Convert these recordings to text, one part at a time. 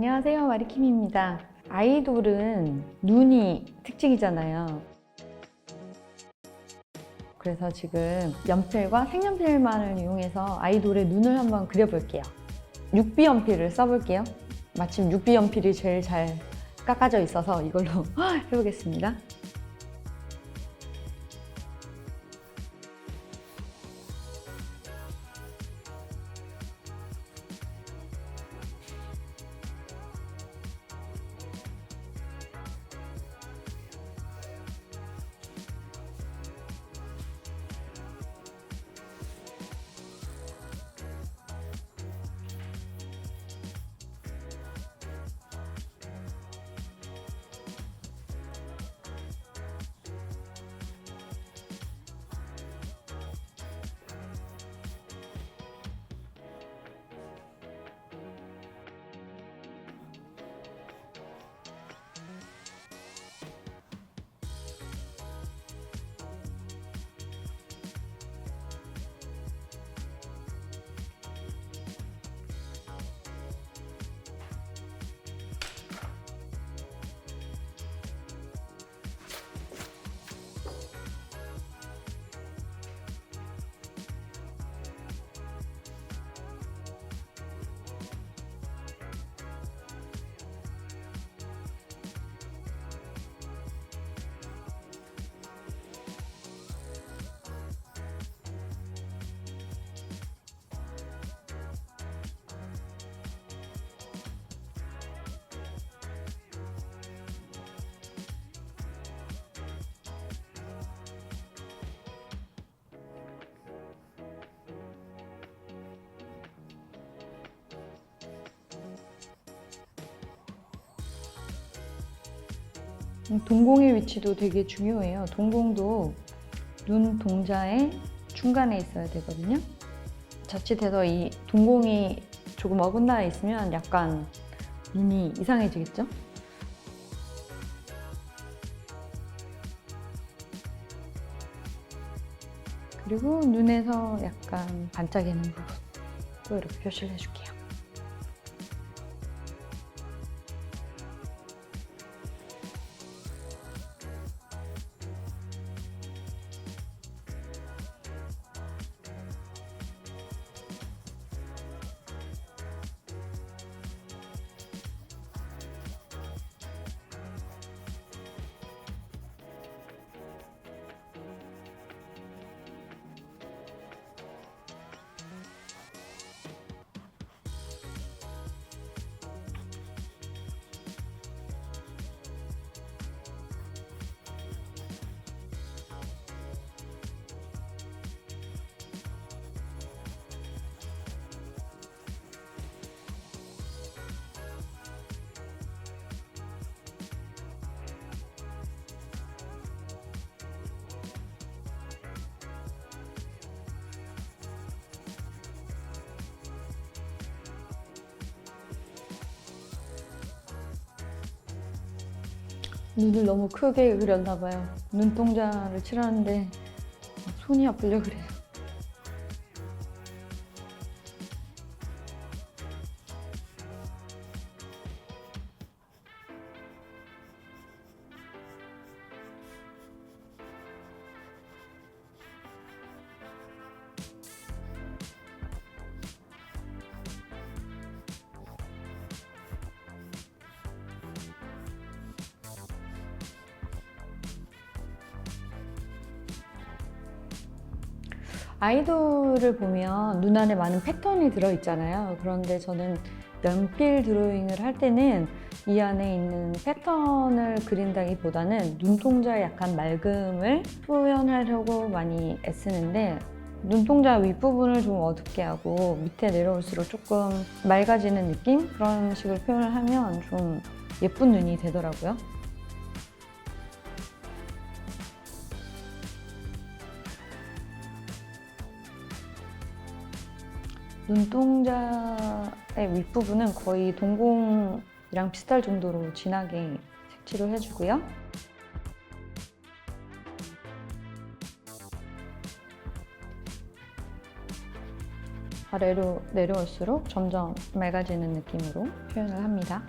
안녕하세요, 마리킴입니다. 아이돌은 눈이 특징이잖아요. 그래서 지금 연필과 색연필만을 이용해서 아이돌의 눈을 한번 그려볼게요. 6B 연필을 써볼게요. 마침 6B 연필이 제일 잘 깎아져 있어서 이걸로 해보겠습니다. 동공의 위치도 되게 중요해요. 동공도 눈동자의 중간에 있어야 되거든요. 자칫해서 이 동공이 조금 어긋나 있으면 약간 눈이 이상해지겠죠? 그리고 눈에서 약간 반짝이는 부분도 이렇게 표시를 해줄게요. 눈을 너무 크게 그렸나 봐요. 눈동자를 칠하는데 손이 아프려 그래요. 아이돌을 보면 눈 안에 많은 패턴이 들어있잖아요. 그런데 저는 연필 드로잉을 할 때는 이 안에 있는 패턴을 그린다기보다는 눈동자의 약간 맑음을 표현하려고 많이 애쓰는데 눈동자 윗부분을 좀 어둡게 하고 밑에 내려올수록 조금 맑아지는 느낌? 그런 식으로 표현을 하면 좀 예쁜 눈이 되더라고요. 눈동자의 윗부분은 거의 동공이랑 비슷할 정도로 진하게 색칠을 해주고요. 아래로 내려올수록 점점 맑아지는 느낌으로 표현을 합니다.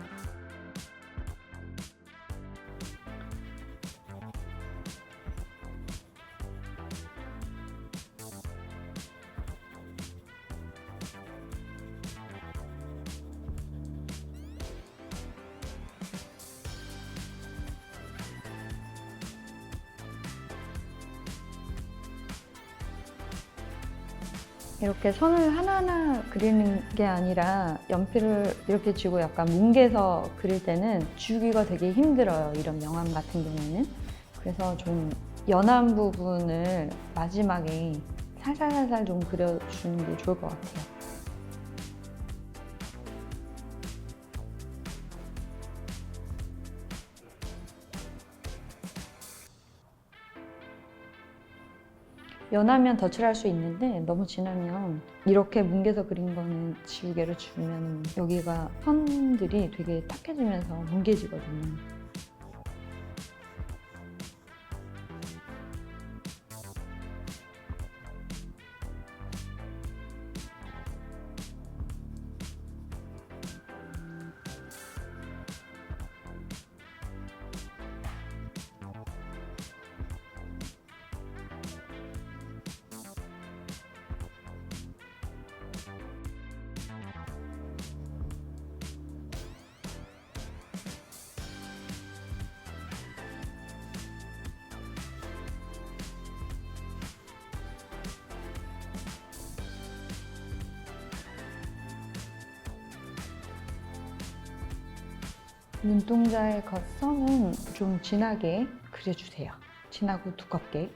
이렇게 선을 하나하나 그리는 게 아니라 연필을 이렇게 쥐고 약간 뭉개서 그릴 때는 지우기가 되게 힘들어요. 이런 명암 같은 경우에는. 그래서 좀 연한 부분을 마지막에 살살살살 좀 그려주는 게 좋을 것 같아요. 연하면 덧칠할 수 있는데 너무 진하면 이렇게 뭉개서 그린 거는 지우개로 지우면 여기가 선들이 되게 탁해지면서 뭉개지거든요. 눈동자의 겉선은 좀 진하게 그려주세요. 진하고 두껍게.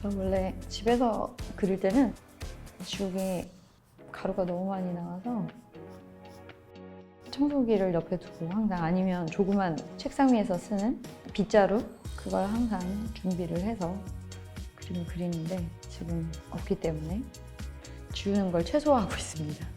저 원래 집에서 그릴 때는 지우개 가루가 너무 많이 나와서 청소기를 옆에 두고 항상, 아니면 조그만 책상 위에서 쓰는 빗자루, 그걸 항상 준비를 해서 그림을 그리는데 지금 없기 때문에 지우는 걸 최소화하고 있습니다.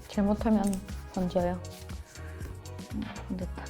잘못하면 던져요. 됐다.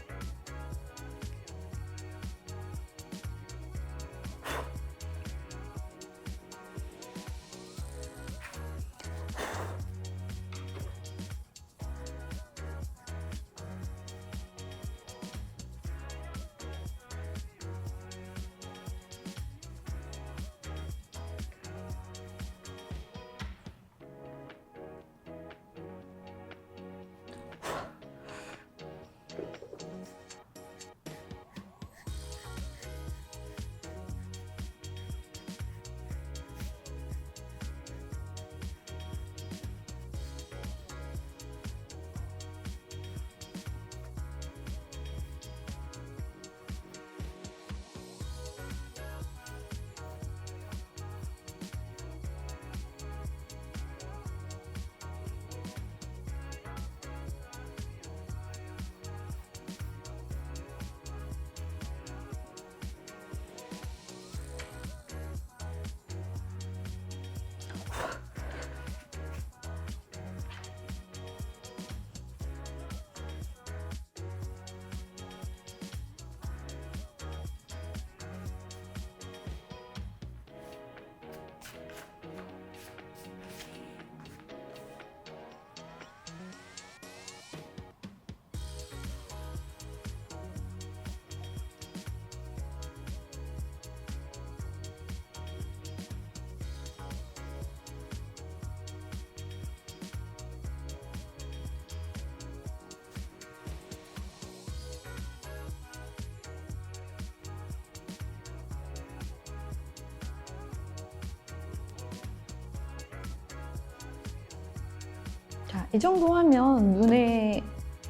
이 정도 하면 눈의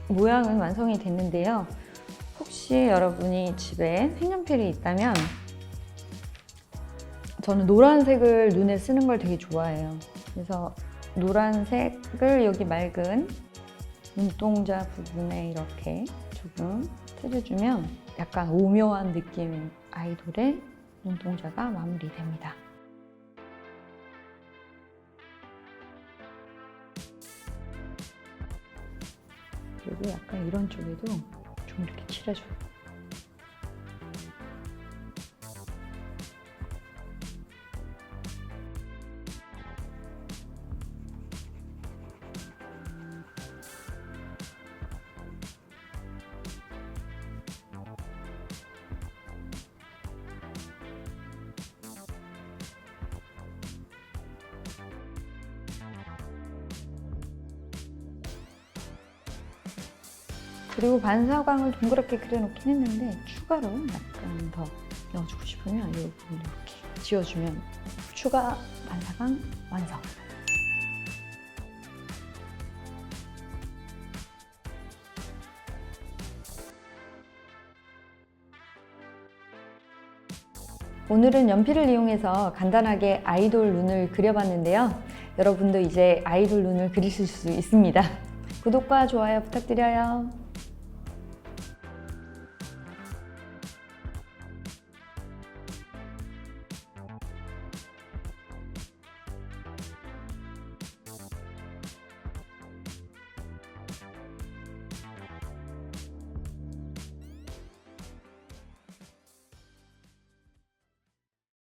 모양은 완성이 됐는데요. 혹시 여러분이 집에 색연필이 있다면 저는 노란색을 눈에 쓰는 걸 되게 좋아해요. 그래서 노란색을 여기 맑은 눈동자 부분에 이렇게 조금 칠해주면 약간 오묘한 느낌의 아이돌의 눈동자가 마무리됩니다. 그리고 약간 이런 쪽에도 좀 이렇게 칠해줘요. 그리고 반사광을 동그랗게 그려놓긴 했는데 추가로 약간 더 넣어주고 싶으면 이 부분 이렇게 지워주면 추가 반사광 완성! 오늘은 연필을 이용해서 간단하게 아이돌 눈을 그려봤는데요. 여러분도 이제 아이돌 눈을 그리실 수 있습니다. 구독과 좋아요 부탁드려요.